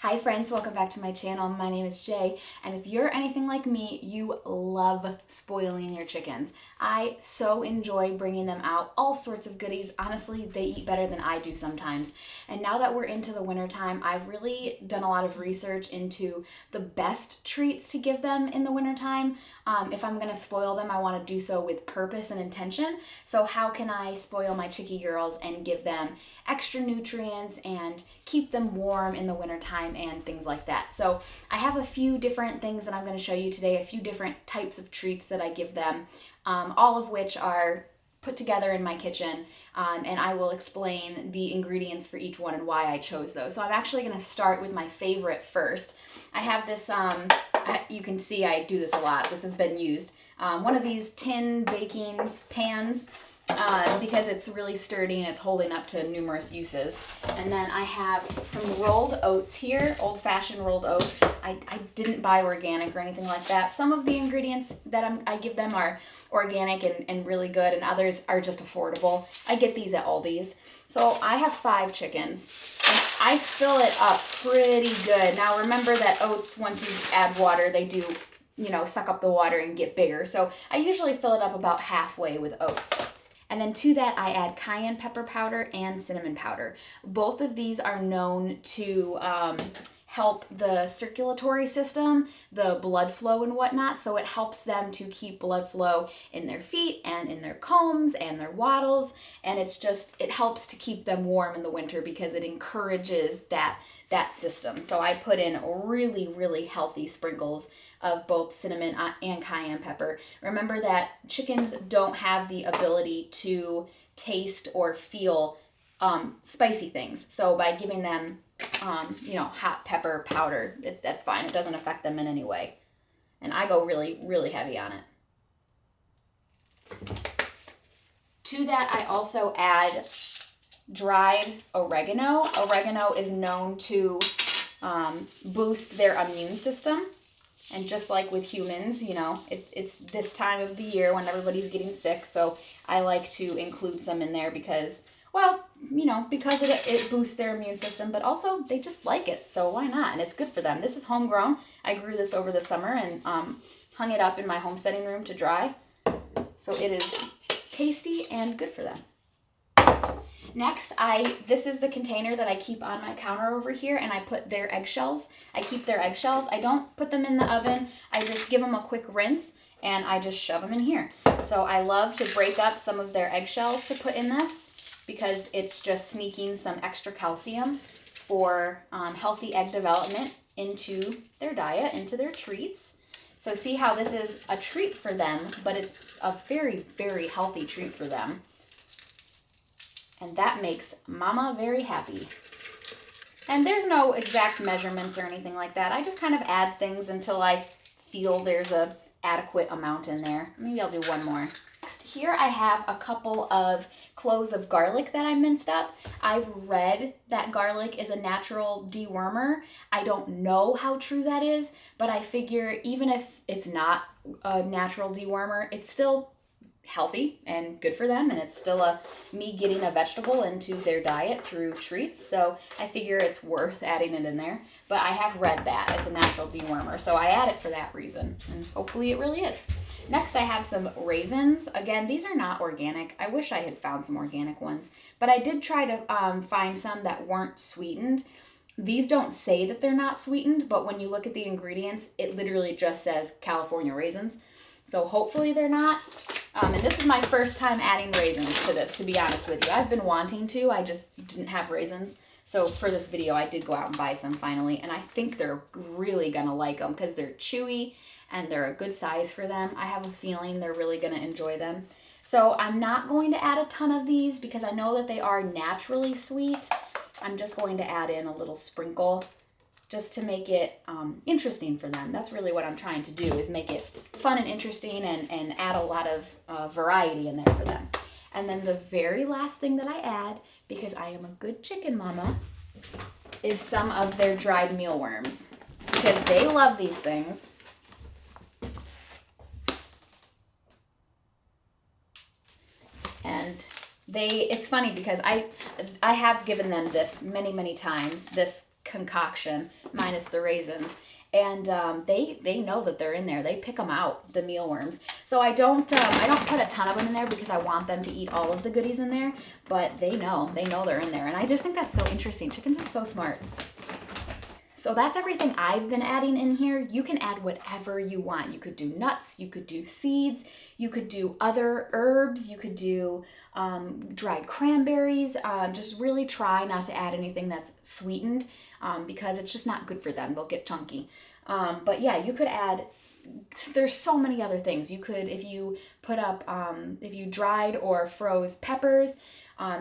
Hi friends, welcome back to my channel. My name is Jay, and if you're anything like me, you love spoiling your chickens. I so enjoy bringing them out all sorts of goodies. Honestly, they eat better than I do sometimes. And now that we're into the winter time, I've really done a lot of research into the best treats to give them in the winter time. If I'm gonna spoil them, I wanna do so with purpose and intention. So how can I spoil my chickie girls and give them extra nutrients and keep them warm in the winter time and things like that. So I have a few different things that I'm going to show you today, a few different types of treats that I give them, all of which are put together in my kitchen, and I will explain the ingredients for each one and why I chose those. So I'm actually going to start with my favorite first. I have this, you can see I do this a lot. This has been used. One of these tin baking pans, because it's really sturdy and it's holding up to numerous uses. And then I have some rolled oats here, old-fashioned rolled oats. I didn't buy organic or anything like that. Some of the ingredients that I give them are organic and really good, and others are just affordable. I get these at Aldi's. So I have 5 chickens, and I fill it up pretty good. Now remember that oats, once you add water, they do, suck up the water and get bigger. So I usually fill it up about halfway with oats. And then to that, I add cayenne pepper powder and cinnamon powder. Both of these are known to help the circulatory system, the blood flow and whatnot. So it helps them to keep blood flow in their feet and in their combs and their wattles. And it helps to keep them warm in the winter because it encourages that system. So I put in really, really healthy sprinkles of both cinnamon and cayenne pepper. Remember that chickens don't have the ability to taste or feel spicy things. So by giving them, hot pepper powder, that's fine. It doesn't affect them in any way. And I go really, really heavy on it. To that, I also add dried oregano. Oregano is known to boost their immune system. And just like with humans, it's this time of the year when everybody's getting sick. So I like to include some in there because, because it boosts their immune system, but also they just like it. So why not? And it's good for them. This is homegrown. I grew this over the summer and hung it up in my homesteading room to dry. So it is tasty and good for them. Next, this is the container that I keep on my counter over here, and I put their eggshells. I keep their eggshells. I don't put them in the oven. I just give them a quick rinse, and I just shove them in here. So I love to break up some of their eggshells to put in this because it's just sneaking some extra calcium for healthy egg development into their diet, into their treats. So see how this is a treat for them, but it's a very, very healthy treat for them. And that makes mama very happy. And there's no exact measurements or anything like that. I just kind of add things until I feel there's an adequate amount in there. Maybe I'll do one more. Next, here I have a couple of cloves of garlic that I minced up. I've read that garlic is a natural dewormer. I don't know how true that is, but I figure even if it's not a natural dewormer, it's still healthy and good for them, and it's still me getting a vegetable into their diet through treats, so I figure it's worth adding it in there. But I have read that it's a natural dewormer, so I add it for that reason, and hopefully it really is. Next, I have some raisins. Again, these are not organic. I wish I had found some organic ones, but I did try to find some that weren't sweetened. These don't say that they're not sweetened, but when you look at the ingredients, it literally just says California raisins. So hopefully they're not. And this is my first time adding raisins to this, to be honest with you. I've been wanting to, I just didn't have raisins. So for this video, I did go out and buy some finally, and I think they're really gonna like them because they're chewy and they're a good size for them. I have a feeling they're really gonna enjoy them. So I'm not going to add a ton of these because I know that they are naturally sweet. I'm just going to add in a little sprinkle just to make it interesting for them. That's really what I'm trying to do, is make it fun and interesting and add a lot of variety in there for them. And then the very last thing that I add, because I am a good chicken mama, is some of their dried mealworms, because they love these things. And it's funny because I have given them this many, many times, this concoction minus the raisins. And they know that they're in there. They pick them out, the mealworms. So I don't put a ton of them in there because I want them to eat all of the goodies in there, but they know they're in there. And I just think that's so interesting. Chickens are so smart. So that's everything I've been adding in here. You can add whatever you want. You could do nuts, you could do seeds, you could do other herbs, you could do dried cranberries. Just really try not to add anything that's sweetened because it's just not good for them. They'll get chunky. But yeah, you could add, there's so many other things. You could, if you put up, if you dried or froze peppers,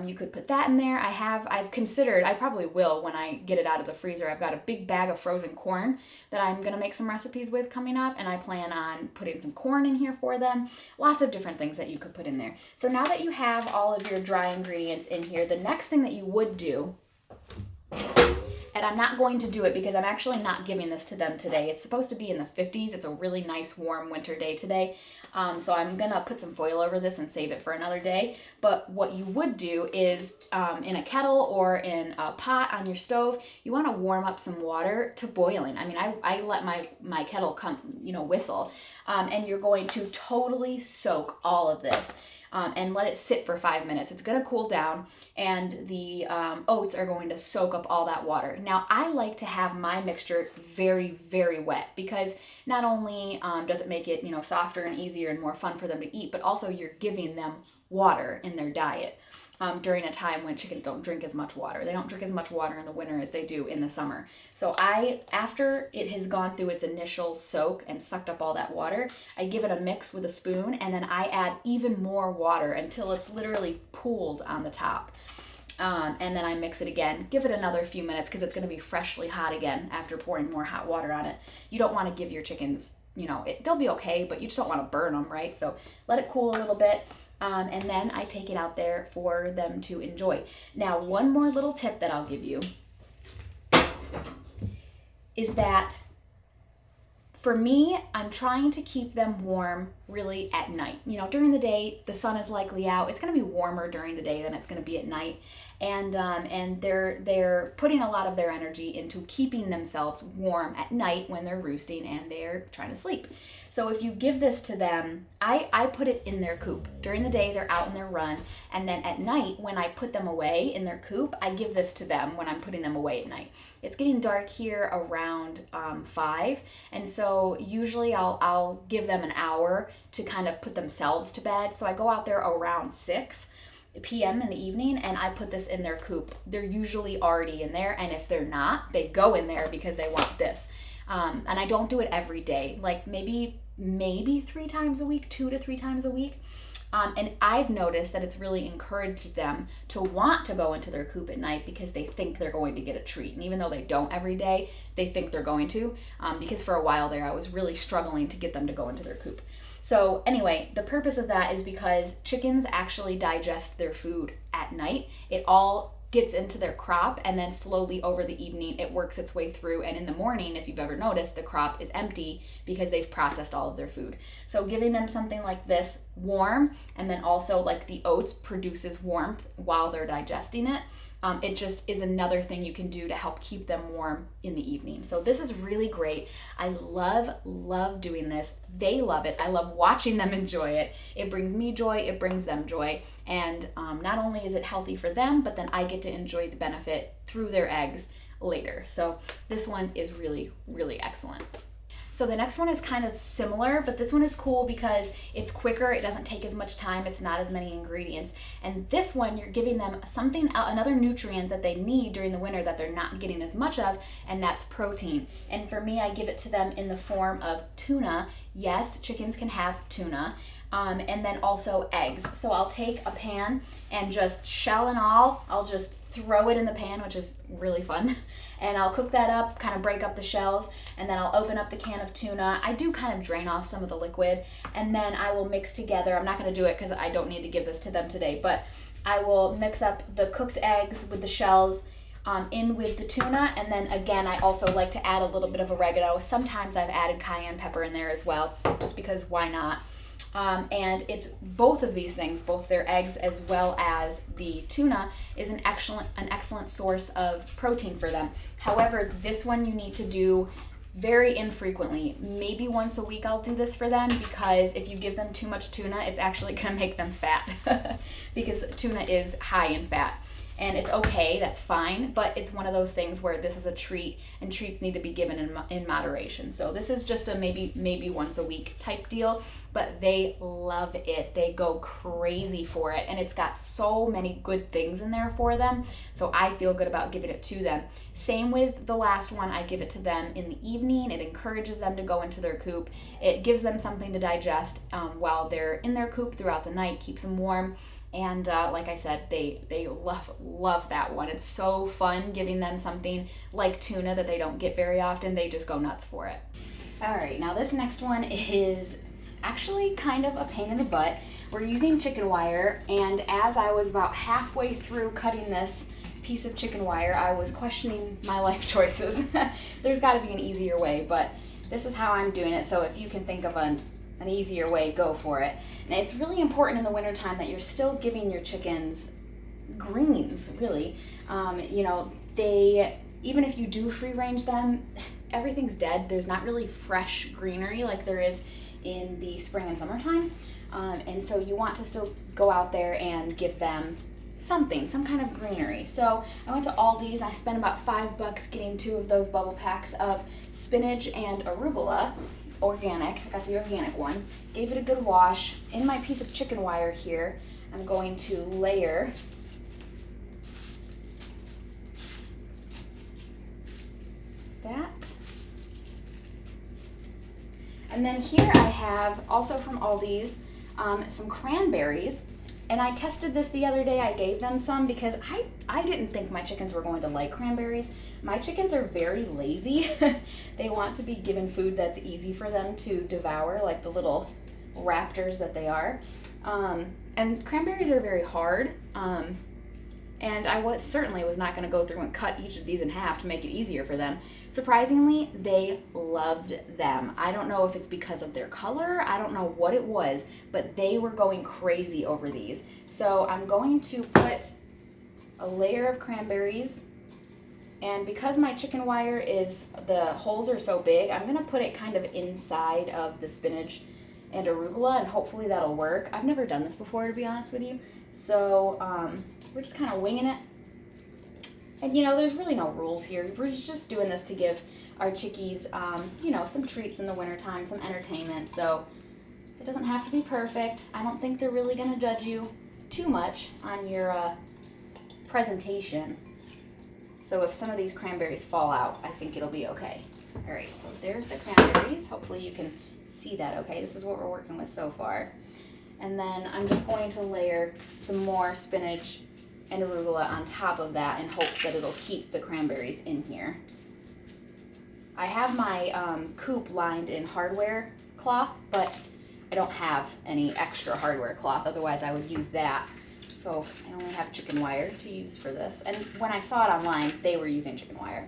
you could put that in there. I've considered, I probably will when I get it out of the freezer. I've got a big bag of frozen corn that I'm going to make some recipes with coming up, and I plan on putting some corn in here for them. Lots of different things that you could put in there. So now that you have all of your dry ingredients in here, the next thing that you would do, and I'm not going to do it because I'm actually not giving this to them today. It's supposed to be in the 50s. It's a really nice warm winter day today. So I'm going to put some foil over this and save it for another day. But what you would do is in a kettle or in a pot on your stove, you want to warm up some water to boiling. I mean, I let my kettle come, whistle. And you're going to totally soak all of this. And let it sit for 5 minutes. It's going to cool down, and the oats are going to soak up all that water. Now, I like to have my mixture very, very wet because not only does it make it, softer and easier and more fun for them to eat, but also you're giving them water in their diet during a time when chickens don't drink as much water. They don't drink as much water in the winter as they do in the summer. So after it has gone through its initial soak and sucked up all that water, I give it a mix with a spoon, and then I add even more water until it's literally pooled on the top. And then I mix it again, give it another few minutes because it's going to be freshly hot again after pouring more hot water on it. You don't want to give your chickens, they'll be okay, but you just don't want to burn them, right? So let it cool a little bit. And then I take it out there for them to enjoy. Now, one more little tip that I'll give you is that for me, I'm trying to keep them warm really at night. During the day, the sun is likely out. It's going to be warmer during the day than it's going to be at night. And they're putting a lot of their energy into keeping themselves warm at night when they're roosting and they're trying to sleep. So if you give this to them, I put it in their coop. During the day, they're out in their run. And then at night, when I put them away in their coop, I give this to them when I'm putting them away at night. It's getting dark here around 5. And so usually I'll give them an hour to kind of put themselves to bed. So I go out there around 6 p.m. in the evening and I put this in their coop. They're usually already in there, and if they're not, they go in there because they want this. And I don't do it every day, like maybe 3 times a week, 2 to 3 times a week. And I've noticed that it's really encouraged them to want to go into their coop at night because they think they're going to get a treat. And even though they don't every day, they think they're going to, because for a while there, I was really struggling to get them to go into their coop. So anyway, the purpose of that is because chickens actually digest their food at night. It all gets into their crop, and then slowly over the evening it works its way through, and in the morning, if you've ever noticed, the crop is empty because they've processed all of their food. So giving them something like this warm, and then also like the oats produces warmth while they're digesting it, it just is another thing you can do to help keep them warm in the evening. So this is really great. I love doing this. They love it. I love watching them enjoy it. It brings me joy. It brings them joy. And not only is it healthy for them, but then I get to enjoy the benefit through their eggs later. So this one is really, really excellent. So the next one is kind of similar, but this one is cool because it's quicker, it doesn't take as much time, it's not as many ingredients. And this one, you're giving them something, another nutrient that they need during the winter that they're not getting as much of, and that's protein. And for me, I give it to them in the form of tuna. Yes, chickens can have tuna. And then also eggs. So I'll take a pan and just shell and all, I'll just throw it in the pan, which is really fun. And I'll cook that up, kind of break up the shells, and then I'll open up the can of tuna. I do kind of drain off some of the liquid, and then I will mix together. I'm not gonna do it because I don't need to give this to them today, but I will mix up the cooked eggs with the shells in with the tuna, and then again, I also like to add a little bit of oregano. Sometimes I've added cayenne pepper in there as well, just because why not? And it's both of these things, both their eggs as well as the tuna, is an excellent source of protein for them. However, this one you need to do very infrequently. Maybe once a week I'll do this for them, because if you give them too much tuna, it's actually going to make them fat because tuna is high in fat. And it's okay, that's fine, but it's one of those things where this is a treat, and treats need to be given in moderation. So this is just a maybe once a week type deal, but they love it. They go crazy for it, and it's got so many good things in there for them, so I feel good about giving it to them. Same with the last one, I give it to them in the evening. It encourages them to go into their coop. It gives them something to digest while they're in their coop throughout the night, keeps them warm. And like I said, they love that one. It's so fun giving them something like tuna that they don't get very often. They just go nuts for it. All right, now this next one is actually kind of a pain in the butt. We're using chicken wire, and as I was about halfway through cutting this piece of chicken wire, I was questioning my life choices. There's got to be an easier way, but this is how I'm doing it. So if you can think of an easier way, go for it. And it's really important in the wintertime that you're still giving your chickens greens, really. You know, even if you do free range them, everything's dead. There's not really fresh greenery like there is in the spring and summertime. And so you want to still go out there and give them some kind of greenery. So I went to Aldi's. I spent about $5 getting 2 of those bubble packs of spinach and arugula. Organic. I got the organic one. Gave it a good wash. In my piece of chicken wire here, I'm going to layer that. And then here I have, also from Aldi's, some cranberries. And I tested this the other day. I gave them some because I didn't think my chickens were going to like cranberries. My chickens are very lazy. They want to be given food that's easy for them to devour, like the little raptors that they are. And cranberries are very hard. And I certainly was not going to go through and cut each of these in half to make it easier for them. Surprisingly, they loved them. I don't know if it's because of their color, I don't know what it was, but they were going crazy over these. So I'm going to put a layer of cranberries, and because my chicken wire the holes are so big, I'm going to put it kind of inside of the spinach and arugula, and hopefully that'll work. I've never done this before, to be honest with you, so we're just kind of winging it. And you know, there's really no rules here. We're just doing this to give our chickies, you know, some treats in the wintertime, some entertainment. So it doesn't have to be perfect. I don't think they're really going to judge you too much on your presentation. So if some of these cranberries fall out, I think it'll be okay. All right, so there's the cranberries. Hopefully you can see that okay. This is what we're working with so far. And then I'm just going to layer some more spinach and arugula on top of that in hopes that it'll keep the cranberries in here. I have my coop lined in hardware cloth, but I don't have any extra hardware cloth, otherwise I would use that. So I only have chicken wire to use for this. And when I saw it online, they were using chicken wire.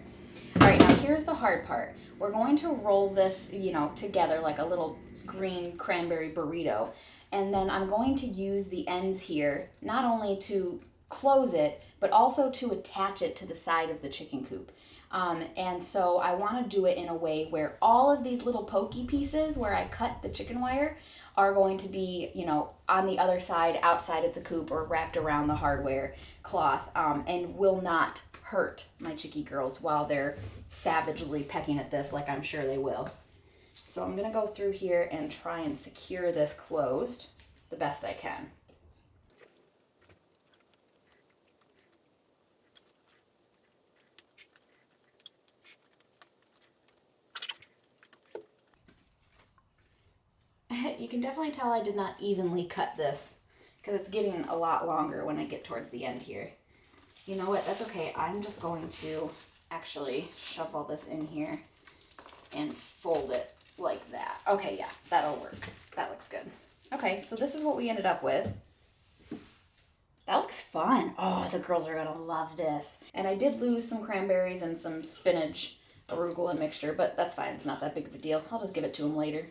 All right, now here's the hard part. We're going to roll this, you know, together like a little green cranberry burrito. And then I'm going to use the ends here, not only to close it, but also to attach it to the side of the chicken coop. And so I want to do it in a way where all of these little pokey pieces where I cut the chicken wire are going to be, you know, on the other side, outside of the coop, or wrapped around the hardware cloth, and will not hurt my chickie girls while they're savagely pecking at this, like I'm sure they will. So I'm going to go through here and try and secure this closed the best I can. You can definitely tell I did not evenly cut this because it's getting a lot longer when I get towards the end here. You know what? That's okay. I'm just going to actually shove all this in here and fold it like that. Okay, yeah, that'll work. That looks good. Okay, so this is what we ended up with. That looks fun. Oh, the girls are gonna love this. And I did lose some cranberries and some spinach arugula mixture, but that's fine. It's not that big of a deal. I'll just give it to them later.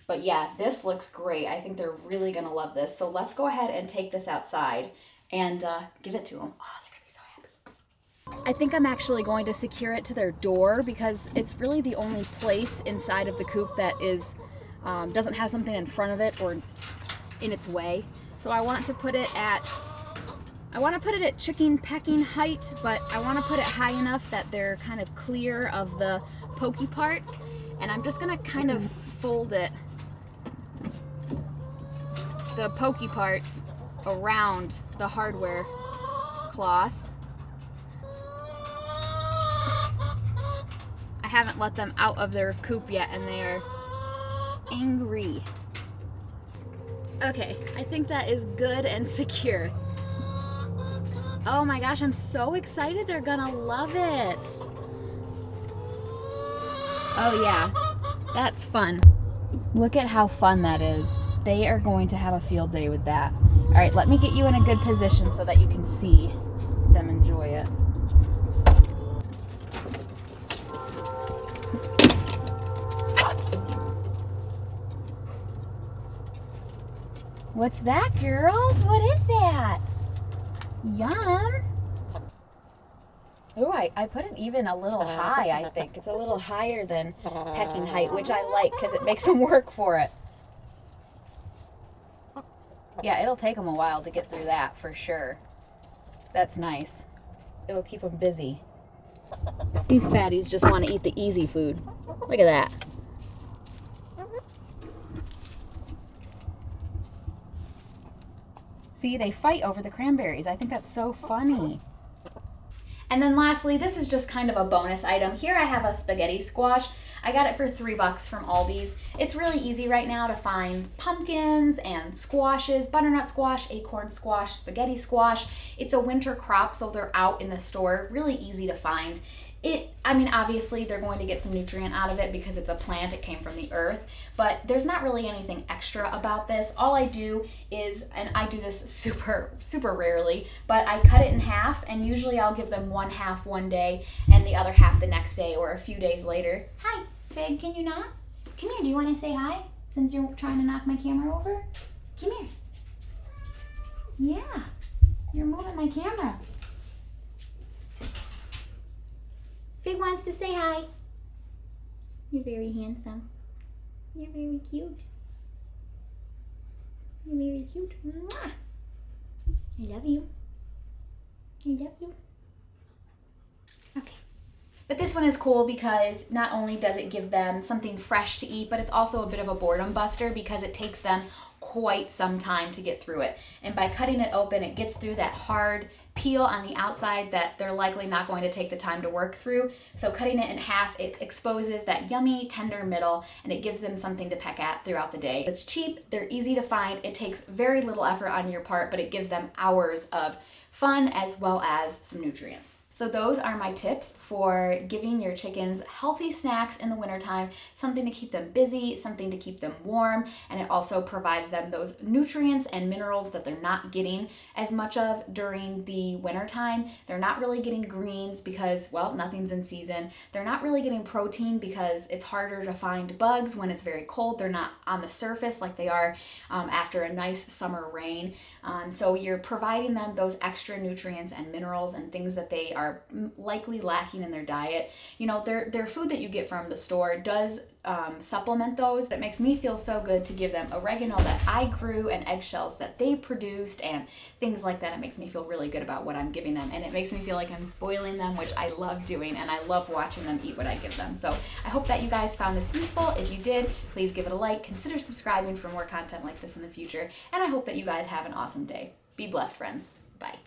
But yeah, this looks great. I think they're really gonna love this. So let's go ahead and take this outside and give it to them. Oh, they're gonna be so happy. I think I'm actually going to secure it to their door because it's really the only place inside of the coop that is doesn't have something in front of it or in its way. So I want to put it at chicken pecking height, but I want to put it high enough that they're kind of clear of the pokey parts. And I'm just gonna kind of fold it, the pokey parts, around the hardware cloth. I haven't let them out of their coop yet and they're angry. Okay, I think that is good and secure. Oh my gosh, I'm so excited. They're gonna love it. Oh yeah, that's fun. Look at how fun that is. They are going to have a field day with that. All right, let me get you in a good position so that you can see them enjoy it. What's that, girls? What is that? Yum. Oh, I put it even a little high, I think. It's a little higher than pecking height, which I like because it makes them work for it. Yeah, it'll take them a while to get through that for sure. That's nice. It'll keep them busy. These fatties just want to eat the easy food. Look at that. See, they fight over the cranberries. I think that's so funny. And then lastly, this is just kind of a bonus item. Here I have a spaghetti squash. I got it for $3 from Aldi's. It's really easy right now to find pumpkins and squashes, butternut squash, acorn squash, spaghetti squash. It's a winter crop, so they're out in the store. Really easy to find. I mean, obviously they're going to get some nutrient out of it because it's a plant, it came from the earth, but there's not really anything extra about this. All I do is, and I do this super rarely, but I cut it in half, and usually I'll give them one half one day and the other half the next day or a few days later. Hi, Fig, can you not? Come here, do you want to say hi since you're trying to knock my camera over? Come here. Yeah, you're moving my camera. Fig wants to say hi. You're very handsome. You're very cute. You're very cute. Mwah. I love you. I love you. Okay. But this one is cool because not only does it give them something fresh to eat, but it's also a bit of a boredom buster because it takes them quite some time to get through it. And by cutting it open, it gets through that hard peel on the outside that they're likely not going to take the time to work through. So cutting it in half, it exposes that yummy, tender middle, and it gives them something to peck at throughout the day. It's cheap, they're easy to find, it takes very little effort on your part, but it gives them hours of fun as well as some nutrients. So those are my tips for giving your chickens healthy snacks in the wintertime, something to keep them busy, something to keep them warm, and it also provides them those nutrients and minerals that they're not getting as much of during the wintertime. They're not really getting greens because, well, nothing's in season. They're not really getting protein because it's harder to find bugs when it's very cold. They're not on the surface like they are after a nice summer rain. So you're providing them those extra nutrients and minerals and things that they are likely lacking in their diet. You know, their food that you get from the store does supplement those. It makes me feel so good to give them oregano that I grew and eggshells that they produced and things like that. It makes me feel really good about what I'm giving them, and it makes me feel like I'm spoiling them, which I love doing, and I love watching them eat what I give them. So I hope that you guys found this useful. If you did, please give it a like, consider subscribing for more content like this in the future, and I hope that you guys have an awesome day. Be blessed, friends. Bye.